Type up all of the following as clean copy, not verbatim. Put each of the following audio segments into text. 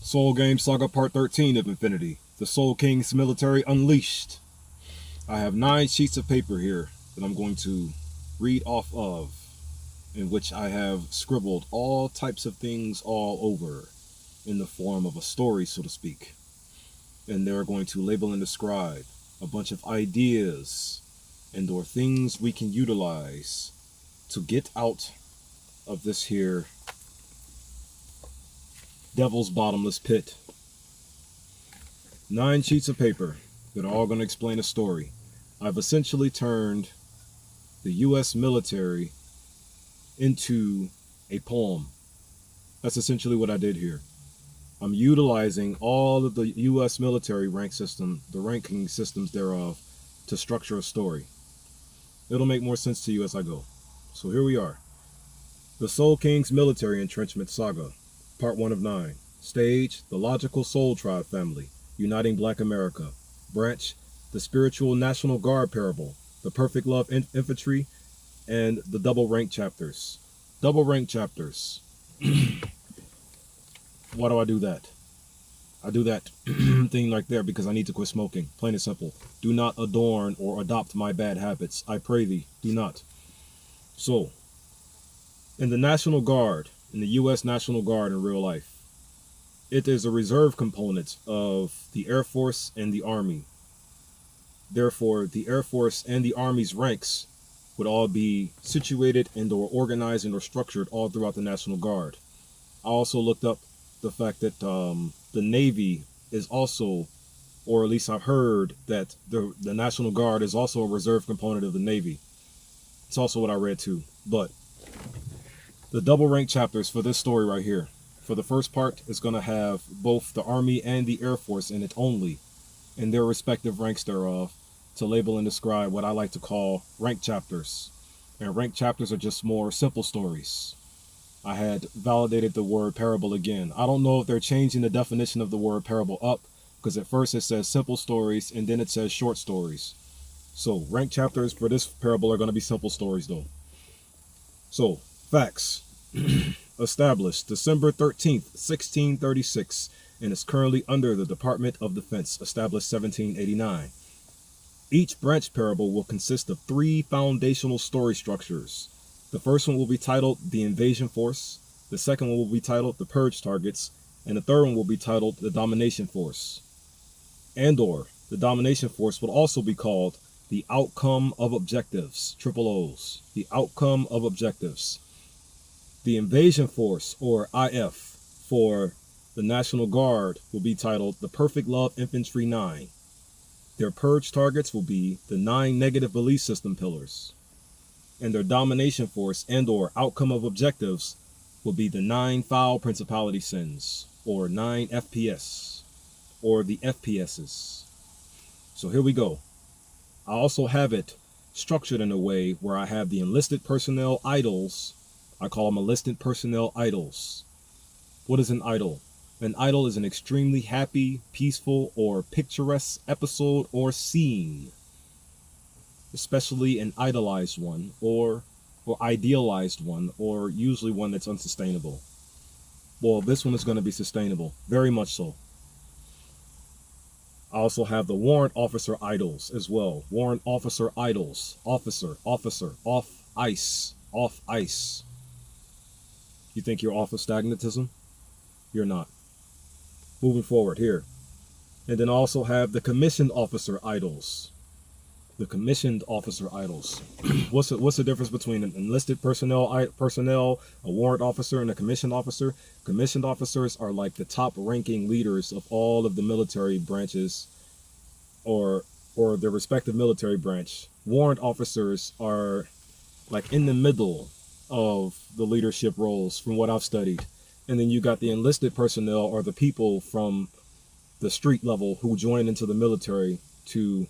Soul Game Saga Part 13 of Infinity. The Soul King's Military Unleashed. I have 9 sheets of paper here that I'm going to read off of, in which I have scribbled all types of things all over, in the form of a story, so to speak. And they're going to label and describe a bunch of ideas and or things we can utilize to get out of this here devil's bottomless pit. 9 sheets of paper that are all going to explain a story. I've essentially turned the U.S. military into a poem. That's essentially what I did here. I'm utilizing all of the U.S. military rank system, the ranking systems thereof, to structure a story. It'll make more sense to you as I go. So here we are. The Soul King's Military Entrenchment Saga, Part 1 of 9. Stage, the Logical Soul Tribe Family, Uniting Black America. Branch, the Spiritual National Guard Parable, the Perfect Love Infantry, and the Double Rank Chapters. Double Rank Chapters. Why do I do that? I do that thing right there because I need to quit smoking. Plain and simple. Do not adorn or adopt my bad habits. I pray thee, do not. So, in the National Guard, in the U.S. National Guard in real life, it is a reserve component of the Air Force and the Army. Therefore, the Air Force and the Army's ranks would all be situated and or organized and or structured all throughout the National Guard. I also looked up the fact that the Navy is also, or at least I've heard that the National Guard is also a reserve component of the Navy. It's also what I read too. But the double rank chapters for this story right here. For the first part, it's going to have both the Army and the Air Force in it only, in their respective ranks thereof, to label and describe what I like to call rank chapters. And rank chapters are just more simple stories. I had validated the word parable again. I don't know if they're changing the definition of the word parable up, because at first it says simple stories and then it says short stories. So rank chapters for this parable are going to be simple stories though. So, facts. Established December 13th, 1636, and is currently under the Department of Defense, established 1789. Each branch parable will consist of 3 foundational story structures. The first one will be titled The Invasion Force, the second one will be titled The Purge Targets, and the third one will be titled The Domination Force. And/or the Domination Force will also be called The Outcome of Objectives, triple O's, The Outcome of Objectives. The Invasion Force, or IF, for the National Guard will be titled The Perfect Love Infantry 9. Their purge targets will be the 9 negative belief system pillars. And their Domination Force and/or Outcome of Objectives will be the 9 foul principality sins, or 9 FPS, or the FPSs. So here we go. I also have it structured in a way where I have the enlisted personnel idols. I call them enlisted personnel idols. What is an idol? An idol is an extremely happy, peaceful, or picturesque episode or scene. Especially an idolized one, or idealized one, or usually one that's unsustainable. Well, this one is going to be sustainable, very much so. I also have the warrant officer idols as well. Warrant officer idols. Officer, off ice, off ice. You think you're off of stagnatism? You're not. Moving forward here. And then also have the commissioned officer idols. The commissioned officer idols. What's the difference between an enlisted personnel, a warrant officer, and a commissioned officer? Commissioned officers are like the top ranking leaders of all of the military branches, or their respective military branch. Warrant officers are like in the middle of the leadership roles from what I've studied. And then you got the enlisted personnel, or the people from the street level who join into the military to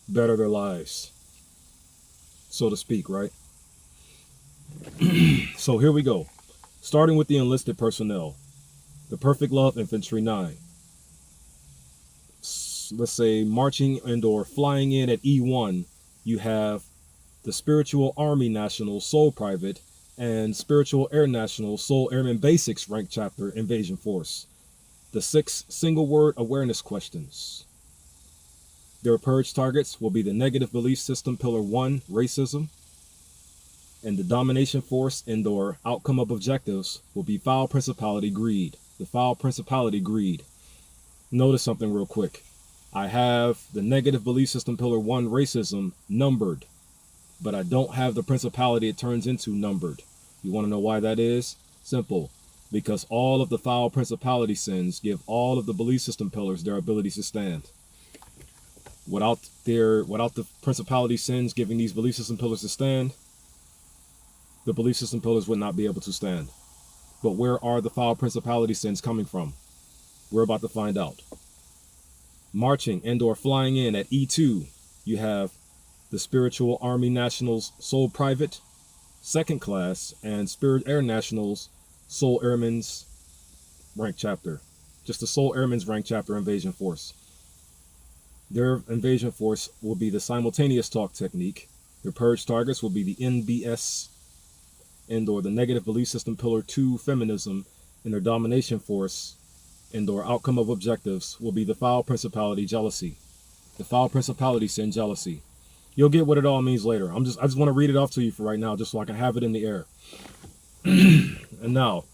better their lives, so to speak, right? So here we go. Starting with the enlisted personnel. The Perfect Love Infantry 9. Let's say marching and or flying in at E1, you have the Spiritual Army National Soul Private and Spiritual Air National Soul Airman Basics Rank Chapter Invasion Force. The 6 single-word awareness questions. Their purge targets will be the negative belief system pillar 1, racism, and the domination force and/or outcome of objectives will be foul principality, greed. The foul principality, greed. Notice something real quick. I have the negative belief system pillar 1, racism, numbered, but I don't have the principality it turns into numbered. You want to know why that is? Simple. Because all of the foul principality sins give all of the belief system pillars their abilities to stand. Without the principality sins giving these belief system pillars to stand, the belief system pillars would not be able to stand. But where are the foul principality sins coming from? We're about to find out. Marching and/or flying in at E2, you have the Spiritual Army Nationals Soul Private, Second Class, and Spirit Air Nationals Soul Airmen's Rank Chapter. Just the Soul Airmen's Rank Chapter Invasion Force. Their invasion force will be the simultaneous talk technique. Their purge targets will be the NBS and/or the negative belief system pillar 2, feminism, and their domination force and/or outcome of objectives will be the foul principality, jealousy. The foul principality sin, jealousy. You'll get what it all means later. I just want to read it off to you for right now, just so I can have it in the air. And now,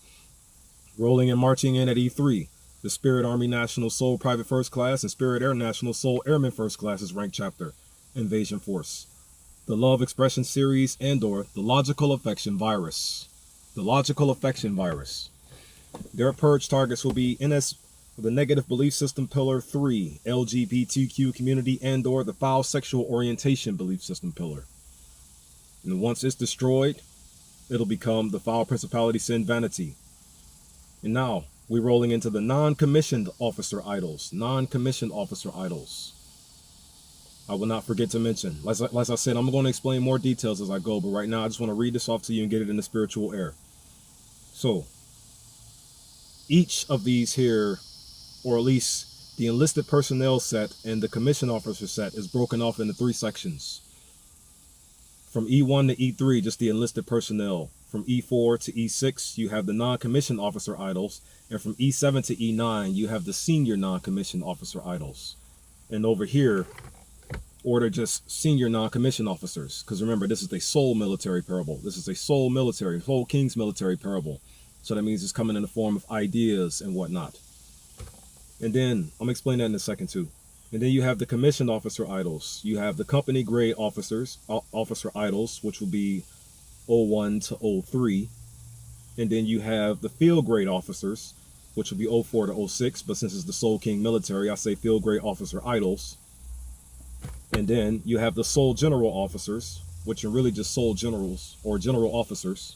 rolling and marching in at E3, the Spirit Army National Soul Private First Class and Spirit Air National Soul Airman First Class's rank chapter, Invasion Force. The Love Expression Series and/or the Logical Affection Virus. The Logical Affection Virus. Their purge targets will be NS, the Negative Belief System Pillar 3, LGBTQ community and/or the Foul Sexual Orientation Belief System Pillar. And once it's destroyed, it'll become the Foul Principality Sin Vanity. And now, we're rolling into the non-commissioned officer idols. Non-commissioned officer idols. I will not forget to mention, like I said, I'm going to explain more details as I go, but right now I just want to read this off to you and get it in the spiritual air. So, each of these here, or at least the enlisted personnel set and the commissioned officer set, is broken off into 3 sections. From E1 to E3, just the enlisted personnel. From E4 to E6, you have the non-commissioned officer idols. And from E7 to E9, you have the senior non-commissioned officer idols. And over here, order just senior non-commissioned officers. Because remember, this is a soul military parable. This is a soul king's military parable. So that means it's coming in the form of ideas and whatnot. And then, I'm explaining that in a second too. And then you have the commissioned officer idols. You have the company grade officer idols, which will be 01 to 03. And then you have the field grade officers, which will be 04 to 06. But since it's the Soul King military, I say field grade officer idols. And then you have the soul general officers, which are really just soul generals or general officers.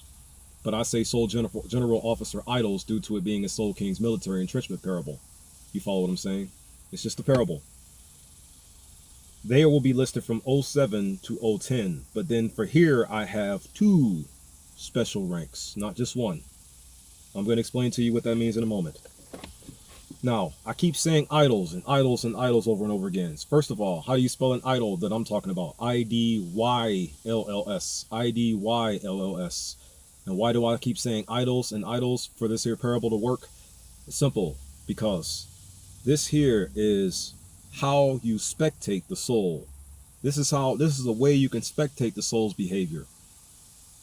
But I say soul general officer idols due to it being a Soul King's military entrenchment parable. You follow what I'm saying? It's just a parable. They will be listed from 07 to 010. But then for here, I have 2 special ranks, not just 1. I'm going to explain to you what that means in a moment. Now, I keep saying idols and idols and idols over and over again. First of all, how do you spell an idol that I'm talking about? I-D-Y-L-L-S. I-D-Y-L-L-S. And why do I keep saying idols and idols for this here parable to work? It's simple, because this here is how you spectate the soul. This is a way you can spectate the soul's behavior.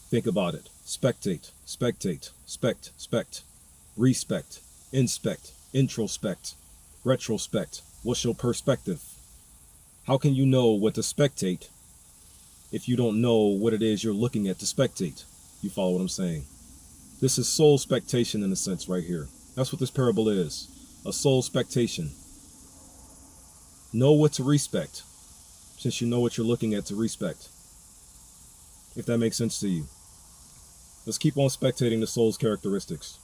Think about it. Spectate, spect, respect, inspect, introspect, retrospect. What's your perspective? How can you know what to spectate if you don't know what it is you're looking at to spectate? You follow what I'm saying? This is soul spectation in a sense right here. That's what this parable is. A soul spectation. Know what to respect, since you know what you're looking at to respect. If that makes sense to you. Let's keep on spectating the soul's characteristics.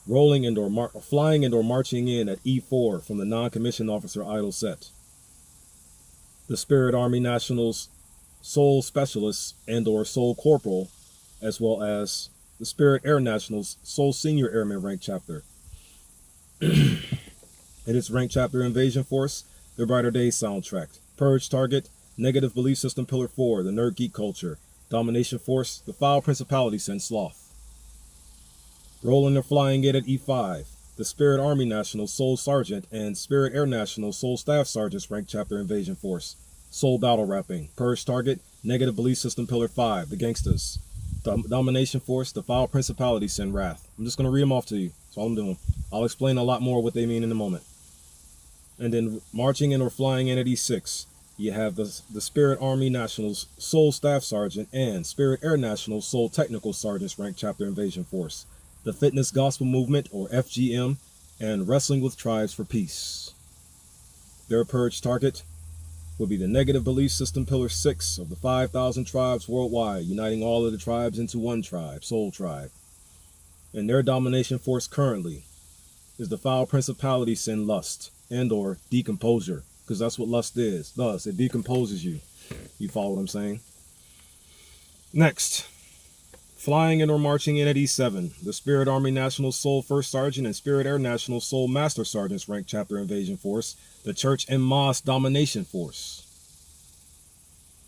Rolling and/or flying and/or marching in at E4 from the non-commissioned officer idol set. The Spirit Army Nationals Soul Specialists and/or Soul Corporal, as well as the Spirit Air Nationals Soul Senior Airman Rank Chapter. In its Rank Chapter Invasion Force, the Brighter Days soundtrack. Purge target, Negative Belief System Pillar 4, the Nerd Geek Culture. Domination Force, the Foul Principality Sin Sloth. Rolling or flying it at E5, the Spirit Army National Soul Sergeant and Spirit Air National Soul Staff Sergeants Rank Chapter Invasion Force. Soul Battle Rapping. Purge Target, Negative Belief System Pillar 5, the Gangsters. Domination Force, the Foul Principality Sin Wrath. I'm just going to read them off to you. That's all I'm doing. I'll explain a lot more what they mean in a moment. And then marching in or flying in at E6, you have the Spirit Army Nationals Soul Staff Sergeant and Spirit Air National Soul Technical Sergeants Rank Chapter Invasion Force. The Fitness Gospel Movement, or FGM, and Wrestling with Tribes for Peace. Their purge target will be the Negative Belief System Pillar 6 of the 5,000 tribes worldwide, uniting all of the tribes into one tribe, Soul Tribe. And their domination force currently is the Foul Principality Sin Lust and or Decomposure, because that's what lust is. Thus, it decomposes you. You follow what I'm saying? Next, flying in or marching in at E7, the Spirit Army National Soul First Sergeant and Spirit Air National Soul Master Sergeants Rank Chapter Invasion Force, the Church and Mosque Domination Force.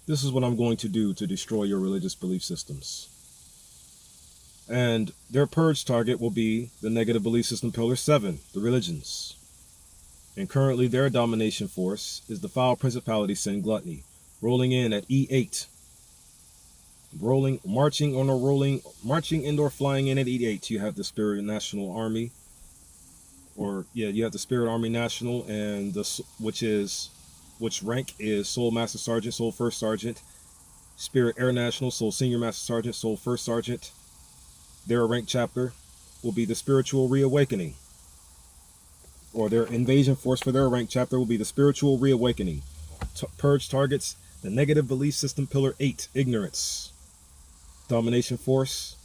This is what I'm going to do to destroy your religious belief systems. And their purge target will be the Negative Belief System Pillar 7, the religions. And currently their domination force is the Foul Principality Sin Gluttony, rolling in at E8. Marching in or flying in at E8, you have the Spirit National Army, you have the Spirit Army National, and which rank is Soul Master Sergeant, Soul First Sergeant, Spirit Air National, Soul Senior Master Sergeant, Soul First Sergeant. Their rank chapter will be the Spiritual Reawakening, or their invasion force for their rank chapter will be the Spiritual Reawakening. Purge targets the Negative Belief System Pillar 8, Ignorance. Domination force,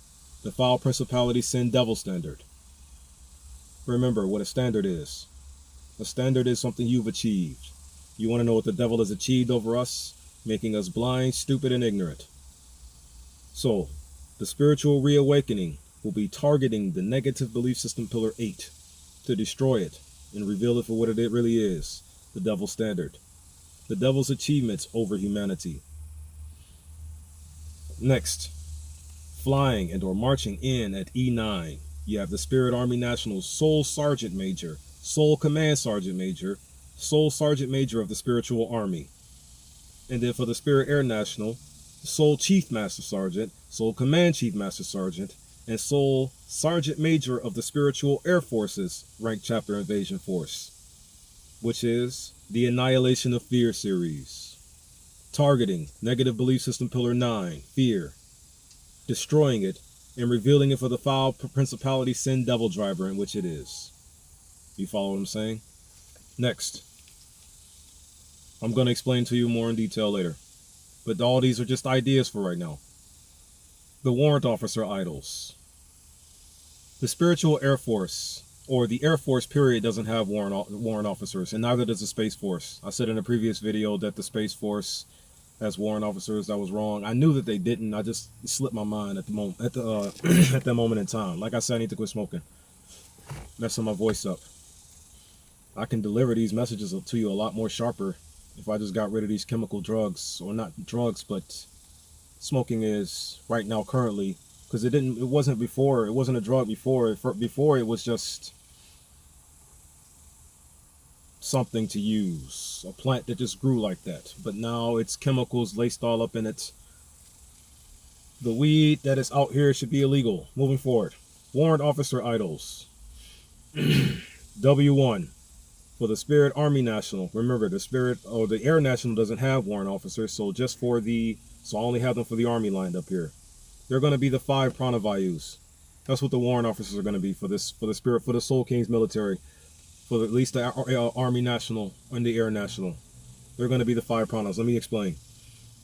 the Foul Principality Sin Devil Standard. Remember what a standard is. A standard is something you've achieved. You want to know what the devil has achieved over us? Making us blind, stupid, and ignorant. So, the Spiritual Reawakening will be targeting the Negative Belief System Pillar 8 to destroy it and reveal it for what it really is, the devil's standard. The devil's achievements over humanity. Next, flying and or marching in at E9, you have the Spirit Army National Soul Sergeant Major, Soul Command Sergeant Major, Soul Sergeant Major of the Spiritual Army. And then for the Spirit Air National, Soul Chief Master Sergeant, Soul Command Chief Master Sergeant, and Soul Sergeant Major of the Spiritual Air Forces Rank Chapter Invasion Force, which is the Annihilation of Fear series. Targeting Negative Belief System Pillar 9, Fear. Destroying it and revealing it for the Foul Principality Sin Devil Driver, in which it is. You follow what I'm saying? Next, I'm going to explain to you more in detail later, but all these are just ideas for right now. The Warrant Officer Idols. The Spiritual Air Force, or the Air Force period, doesn't have warrant officers, and neither does the Space Force. I said in a previous video that the Space Force has warrant officers. That was wrong. I knew that they didn't. I just slipped my mind at the moment, at that moment in time. Like I said, I need to quit smoking, messing my voice up. I can deliver these messages to you a lot more sharper if I just got rid of these chemical drugs, or not drugs, but smoking is right now currently, because it wasn't before. It wasn't a drug before. Before it was just something to use, a plant that just grew like that. But now it's chemicals laced all up in it. The weed that is out here should be illegal. Moving forward, Warrant Officer Idols. W1 for the Spirit Army National. Remember, the Air National doesn't have warrant officers, so I only have them for the Army lined up here. They're going to be the 5 Pranavayus. That's what the warrant officers are going to be for the Soul Kings military. For at least the Army National and the Air National. They're going to be the 5 Pranas. Let me explain.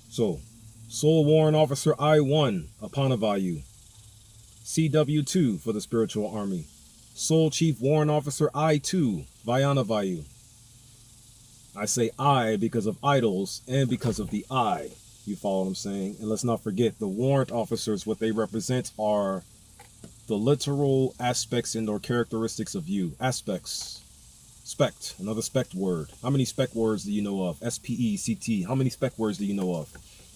So, Soul Warrant Officer I-1, a Panavayu. CW2 for the Spiritual Army. Soul Chief Warrant Officer I-2, Vayanavayu. I say I because of idols and because of the I. You follow what I'm saying? And let's not forget, the warrant officers, what they represent are the literal aspects and or characteristics of you. Aspects. Spect, another spect word. How many spect words do you know of? S-P-E-C-T. How many spect words do you know of?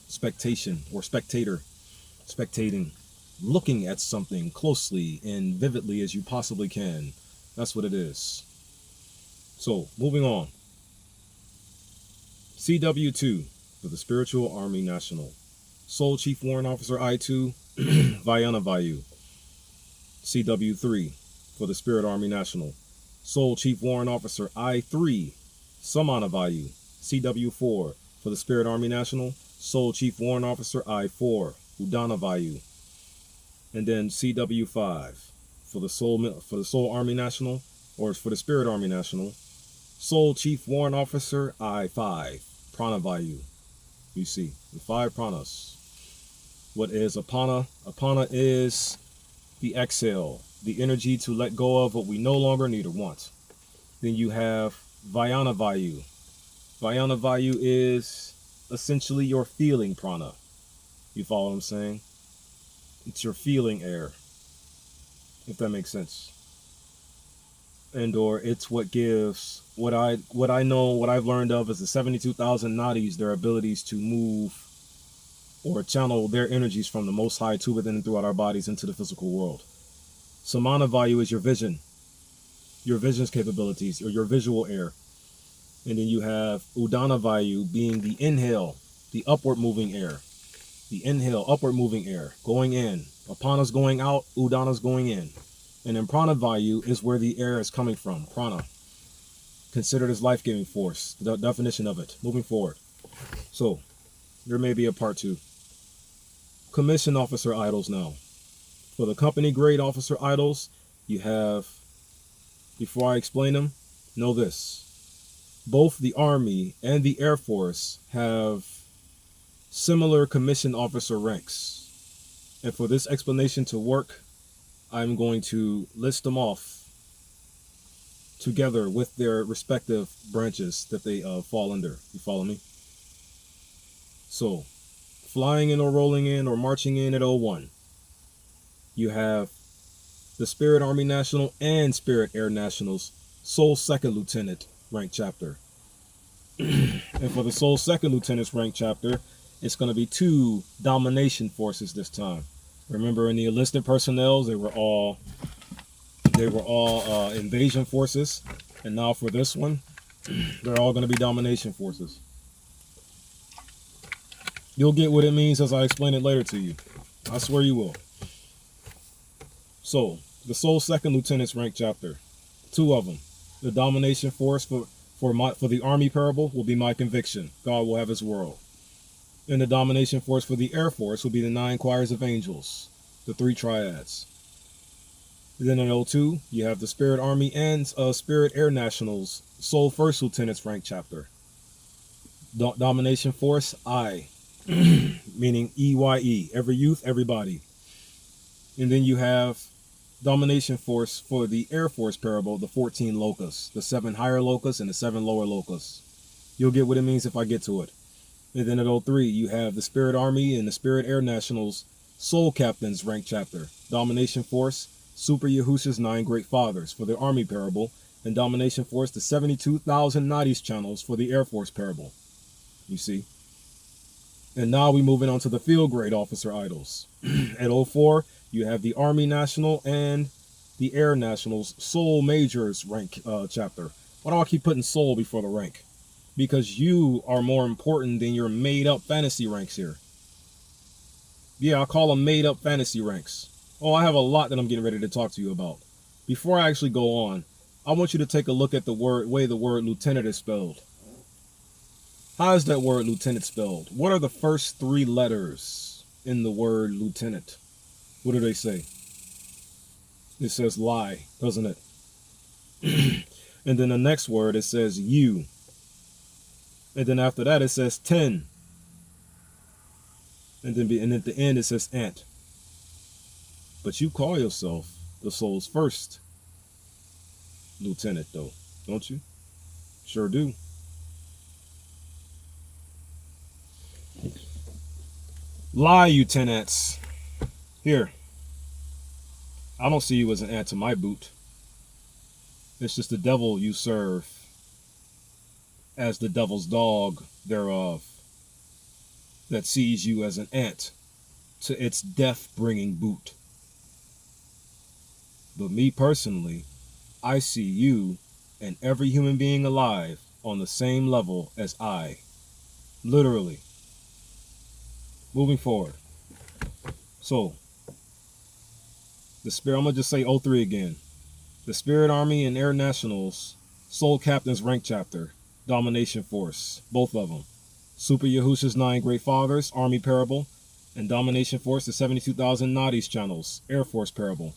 Spectation or spectator. Spectating. Looking at something closely and vividly as you possibly can. That's what it is. So, moving on. CW2 for the Spiritual Army National. Soul Chief Warrant Officer I2, Vayana Vayu. CW3 for the Spirit Army National. Soul Chief Warrant Officer I3, Samana Vayu. CW4 for the Spirit Army National. Soul Chief Warrant Officer I4, Udana Vayu. And then CW5 for the Soul Army National, or for the Spirit Army National. Soul Chief Warrant Officer I5, Prana Vayu. You see, the 5 pranas. What is apana? Apana is the exhale, the energy to let go of what we no longer need or want. Then you have Vayana Vayu. Vayana Vayu is essentially your feeling prana. You follow what I'm saying? It's your feeling air, if that makes sense. And or it's what gives what I know, what I've learned of is the 72,000 nadis, their abilities to move or channel their energies from the Most High to within and throughout our bodies into the physical world. Samana Vayu is your vision, your vision's capabilities, or your visual air. And then you have Udana Vayu being the inhale, the upward moving air. The inhale, upward moving air, going in. Apana's going out, Udana's going in. And then Prana Vayu is where the air is coming from, prana. Considered as life-giving force, the definition of it, moving forward. So, there may be a part 2. Commission officer idols now. For the company grade officer idols, you have, before I explain them, know this. Both the Army and the Air Force have similar commission officer ranks. And for this explanation to work, I'm going to list them off together with their respective branches that they fall under. You follow me? So, flying in or rolling in or marching in at 01. You have the Spirit Army National and Spirit Air Nationals, Soul Second Lieutenant rank chapter. And for the Soul Second Lieutenant's rank chapter, it's going to be 2 domination forces this time. Remember, in the enlisted personnel, they were all invasion forces, and now for this one, they're all going to be domination forces. You'll get what it means as I explain it later to you. I swear you will. So, the Soul Second Lieutenant's rank chapter, 2 of them. The domination force for the Army parable will be my conviction. God will have his world. And the domination force for the Air Force will be the 9 choirs of angels, the 3 triads. Then in 02, you have the Spirit Army and Spirit Air Nationals, Soul First Lieutenant's rank chapter. Domination force, I, meaning EYE, every youth, everybody. And then you have domination force for the Air Force parable, the 14 locusts, the 7 higher locusts and the 7 lower locusts. You'll get what it means if I get to it. And then at 03, you have the Spirit Army and the Spirit Air Nationals, Soul Captains rank chapter. Domination force, Super Yahusha's 9 Great Fathers for the Army parable, and domination force, the 72,000 Nadis channels for the Air Force parable. You see? And now we moving on to the field grade officer idols. At 04, you have the Army National and the Air Nationals Soul Majors rank chapter. Why do I keep putting soul before the rank? Because you are more important than your made-up fantasy ranks here. Yeah, I call them made-up fantasy ranks. Oh, I have a lot that I'm getting ready to talk to you about. Before I actually go on, I want you to take a look at the way the word lieutenant is spelled. How is that word lieutenant spelled? What are the first 3 letters in the word lieutenant? What do they say? It says lie, doesn't it? And then the next word, it says you. And then after that, it says 10. And then at the end, it says ant. But you call yourself the soul's first lieutenant, though, don't you? Sure do. Lie, you 10 ants. Here. I don't see you as an ant to my boot. It's just the devil you serve as the devil's dog thereof that sees you as an ant to its death-bringing boot. But me personally, I see you and every human being alive on the same level as I. Literally. Moving forward. So, the Spirit, I'm going to just say O3 again. The Spirit Army and Air Nationals, Soul Captain's Rank Chapter, Domination Force, both of them. Super Yahusha's 9 Great Fathers, Army Parable, and Domination Force, the 72,000 Nadis channels, Air Force Parable.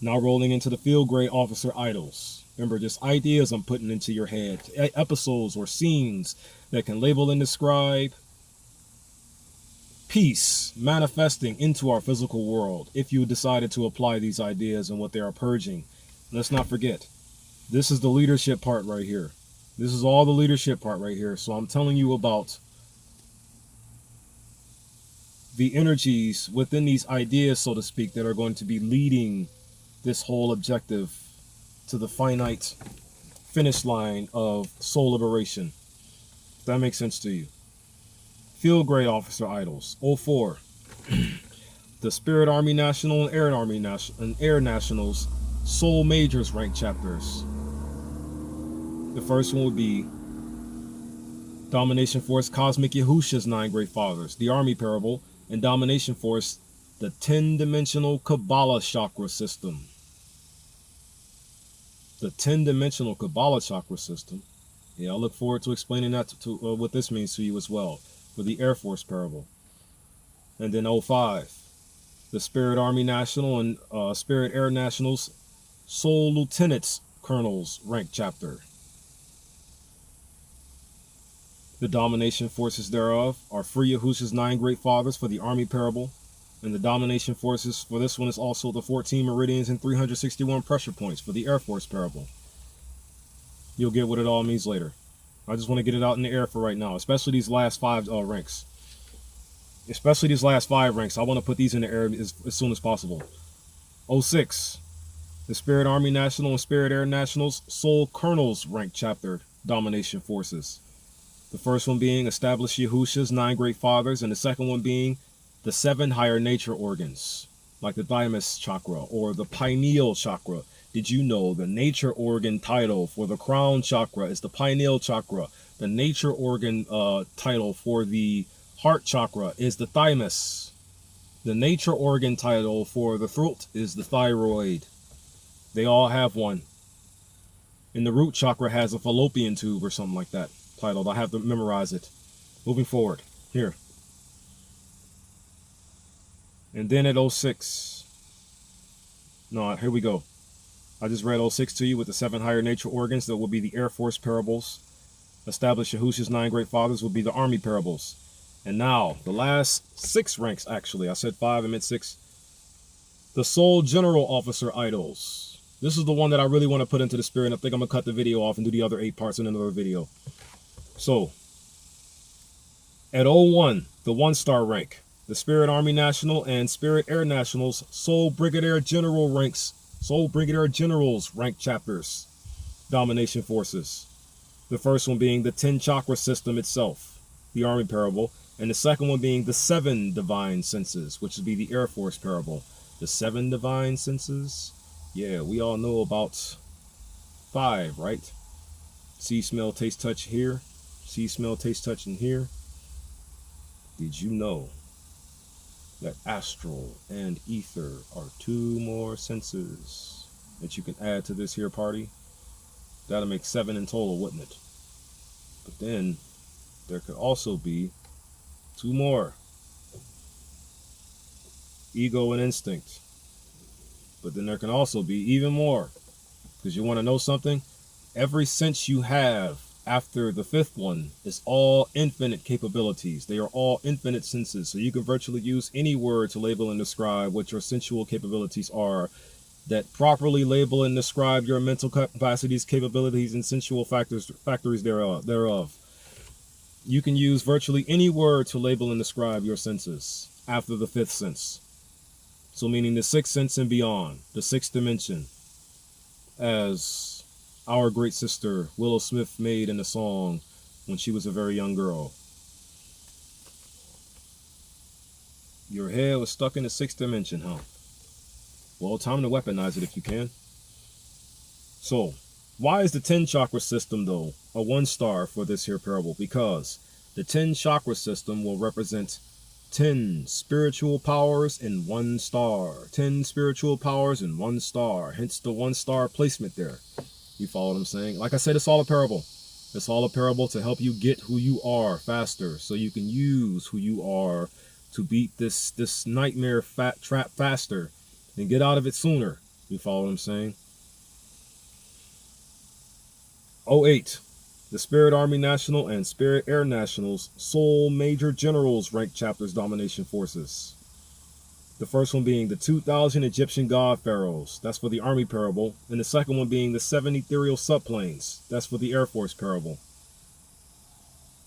Now rolling into the Field Grade Officer Idols. Remember, just ideas I'm putting into your head, episodes or scenes that can label and describe peace manifesting into our physical world if you decided to apply these ideas and what they are purging. Let's not forget, this is the leadership part right here. This is all the leadership part right here. So I'm telling you about the energies within these ideas, so to speak, that are going to be leading this whole objective to the finite finish line of soul liberation. If that makes sense to you. Field Grade Officer Idols, 04. The Spirit Army National and Air Nationals Soul Majors Rank Chapters. The first one would be Domination Force Cosmic Yahusha's 9 Great Fathers, the Army Parable, and Domination Force, the 10-dimensional Kabbalah chakra system. The 10-dimensional Kabbalah chakra system. Yeah, I look forward to explaining that to what this means to you as well, for the Air Force Parable. And then 05, the Spirit Army National and Spirit Air Nationals Soul Lieutenants Colonels Rank Chapter. The Domination Forces thereof are Free Yahusha's 9 Great Fathers for the Army Parable, and the Domination Forces for this one is also the 14 Meridians and 361 Pressure Points for the Air Force Parable. You'll get what it all means later. I just want to get it out in the air for right now, especially these last 5 ranks. Especially these last 5 ranks. I want to put these in the air as soon as possible. 06, the Spirit Army National and Spirit Air Nationals Soul Colonels Rank Chapter, Domination Forces. The first one being Establish Yahusha's 9 Great Fathers, and the second one being the 7 Higher Nature Organs, like the Thymus Chakra or the Pineal Chakra. Did you know the nature organ title for the crown chakra is the pineal chakra? The nature organ title for the heart chakra is the thymus. The nature organ title for the throat is the thyroid. They all have one. And the root chakra has a fallopian tube or something like that titled. I have to memorize it. Moving forward. Here. And then at 06. No, here we go. I just read 06 to you with the 7 Higher Nature Organs. That will be the Air Force Parables. Establish Yahusha's 9 Great Fathers will be the Army Parables. And now, the last 6 ranks, actually. I said 5, I meant 6. The Soul General Officer Idols. This is the one that I really want to put into the spirit. I think I'm going to cut the video off and do the other 8 parts in another video. So, at 01, the 1-star rank. The Spirit Army National and Spirit Air Nationals Soul Brigadier General ranks. Soul Brigadier Generals rank chapters, Domination Forces. The first one being the 10 chakra system itself, the Army Parable, and the second one being the 7 divine senses, which would be the Air Force Parable. The 7 divine senses? Yeah, we all know about 5, right? See, smell, taste, touch here. See, smell, taste, touch in here. Did you know that astral and ether are 2 more senses that you can add to this here party? That'll make 7 in total, wouldn't it? But then there could also be 2 more. Ego and instinct. But then there can also be even more. Because you want to know something? Every sense you have after the 5th one is all infinite capabilities. They are all infinite senses. So you can virtually use any word to label and describe what your sensual capabilities are, that properly label and describe your mental capacities, capabilities, and sensual factories thereof. You can use virtually any word to label and describe your senses after the 5th sense. So meaning the 6th sense and beyond, the 6th dimension, as our great sister Willow Smith made in a song when she was a very young girl. Your head was stuck in the 6th dimension, huh? Well, time to weaponize it if you can. So, why is the 10 chakra system, though, a 1 star for this here parable? Because the 10 chakra system will represent 10 spiritual powers in 1 star. 10 spiritual powers in 1 star. Hence the 1 star placement there. You follow what I'm saying? Like I said, it's all a parable. It's all a parable to help you get who you are faster, so you can use who you are to beat this nightmare trap faster and get out of it sooner. You follow what I'm saying? 08. The Spirit Army National and Spirit Air Nationals Soul Major Generals Rank Chapters Domination Forces. The first one being the 2,000 Egyptian God Pharaohs. That's for the Army parable. And the second one being the 7 ethereal subplanes. That's for the Air Force parable.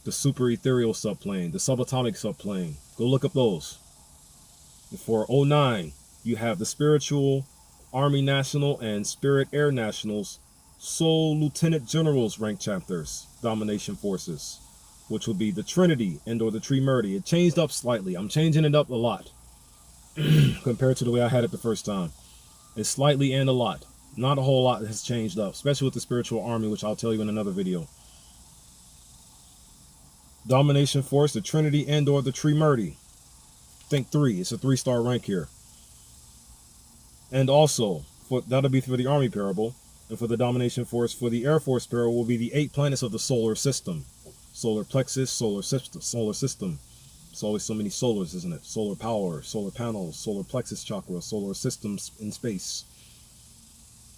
The super ethereal subplane, the subatomic subplane. Go look up those. And for 09, you have the Spiritual Army National and Spirit Air Nationals Soul Lieutenant Generals Rank Chapters Domination Forces, which will be the Trinity and or the Trimurti. It changed up slightly. I'm changing it up a lot compared to the way I had it the first time. It's slightly and a lot. Not a whole lot has changed up, especially with the Spiritual Army, which I'll tell you in another video. Domination Force, the Trinity and or the Trimurti. Think 3. It's a 3-star rank here. And also, that'll be for the Army parable. And for the Domination Force for the Air Force parable will be the 8 planets of the solar system. Solar plexus, solar system. It's always so many solars, isn't it? Solar power, solar panels, solar plexus chakra, solar systems in space.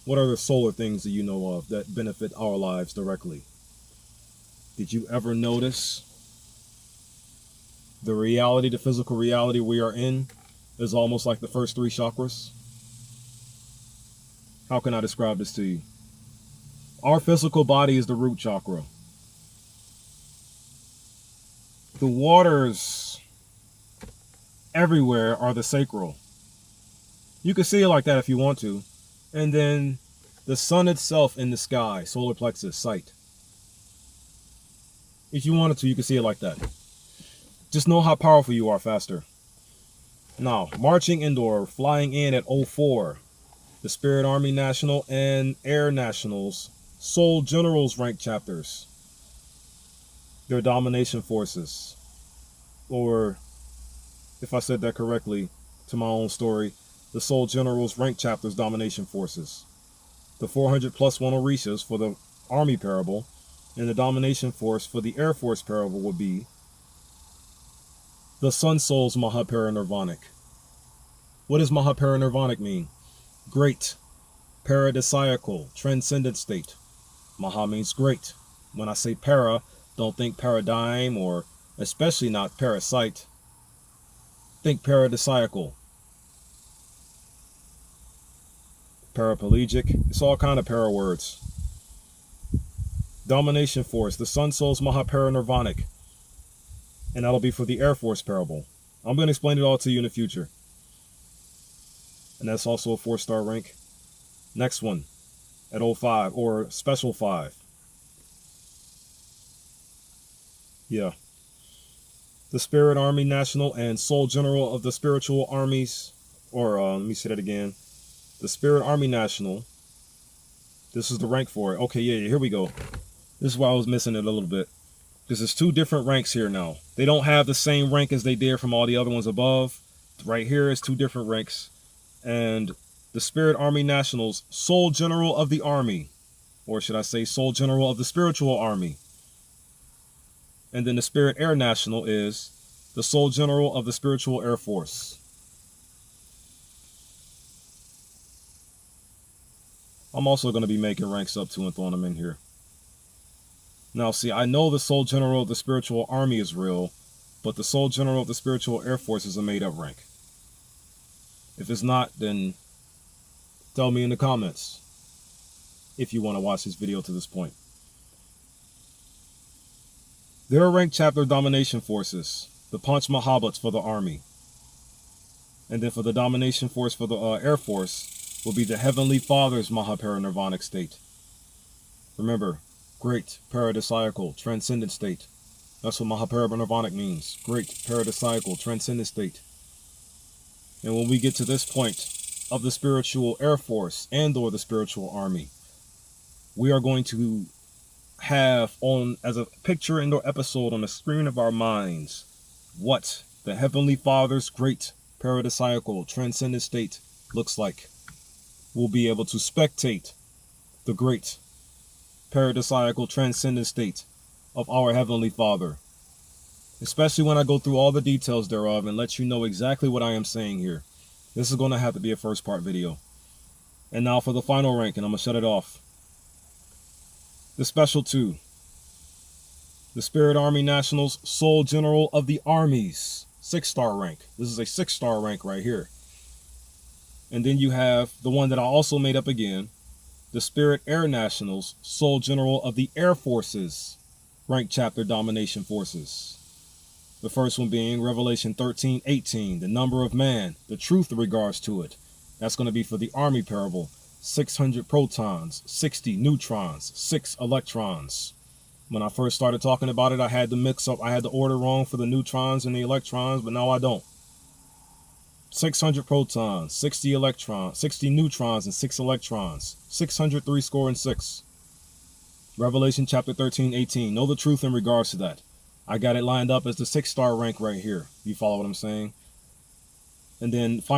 What other solar things do you know of that benefit our lives directly? Did you ever notice the reality, the physical reality we are in is almost like the first 3 chakras? How can I describe this to you? Our physical body is the root chakra. The waters everywhere are the sacral. You can see it like that if you want to. And then the sun itself in the sky, solar plexus, sight. If you wanted to, you can see it like that. Just know how powerful you are faster. Now, marching indoor, flying in at 04. The Spirit Army National and Air Nationals Soul Generals Rank Chapters. Their domination forces. Or, if I said that correctly to my own story, the Soul Generals Rank Chapters Domination Forces. The 400 plus 1 Orishas for the Army parable, and the domination force for the Air Force parable would be the Sun Souls Mahaparinirvanic. What does Mahaparinirvanic mean? Great, paradisiacal, transcendent state. Maha means great. When I say para, don't think paradigm or especially not parasite. Think paradisiacal. Paraplegic. It's all kind of para words. Domination force, the Sun Souls Mahaparinirvanic. And that'll be for the Air Force parable. I'm going to explain it all to you in the future. And that's also a 4-star rank. Next one at 05 or special 5. Yeah. The Spirit Army National and Soul General of the Spiritual Armies, or let me say that again. The Spirit Army National. This is the rank for it. Okay, yeah, here we go. This is why I was missing it a little bit. Because there's 2 different ranks here now. They don't have the same rank as they did from all the other ones above. Right here is 2 different ranks. And the Spirit Army Nationals, Soul General of the Army, or should I say Soul General of the Spiritual Army. And then the Spirit Air National is the Soul General of the Spiritual Air Force. I'm also going to be making ranks up too and throwing them in here. Now see, I know the Soul General of the Spiritual Army is real, but the Soul General of the Spiritual Air Force is a made-up rank. If it's not, then tell me in the comments if you want to watch this video to this point. There are ranked chapter domination forces, the Panch Mahabhuts for the Army. And then for the domination force for the Air Force will be the Heavenly Father's Mahaparinirvanic state. Remember, great, paradisiacal, transcendent state. That's what Mahaparinirvanic means. Great, paradisiacal, transcendent state. And when we get to this point of the spiritual Air Force and or the spiritual Army, we are going to have on as a picture in the episode on the screen of our minds what the Heavenly Father's great paradisiacal transcendent state looks like. We'll be able to spectate the great paradisiacal transcendent state of our Heavenly Father, especially when I go through all the details thereof and let you know exactly what I am saying here. This is going to have to be a first part video. And now for the final rank, and I'm going to shut it off. The Special 2. The Spirit Army Nationals Sole General of the Armies. 6-star rank. This is a 6-star rank right here. And then you have the one that I also made up again. The Spirit Air Nationals Sole General of the Air Forces. Rank Chapter Domination Forces. The first one being Revelation 13:18. The number of man. The truth in regards to it. That's going to be for the Army parable. 600 protons, 60 neutrons, 6 electrons. When I first started talking about it, I had to mix up, I had the order wrong for the neutrons and the electrons, but now I don't. 600 protons, 60 electrons, 60 neutrons, and 6 electrons. 603 score and 6. Revelation chapter 13:18. Know the truth in regards to that. I got it lined up as the 6-star rank right here. You follow what I'm saying? And then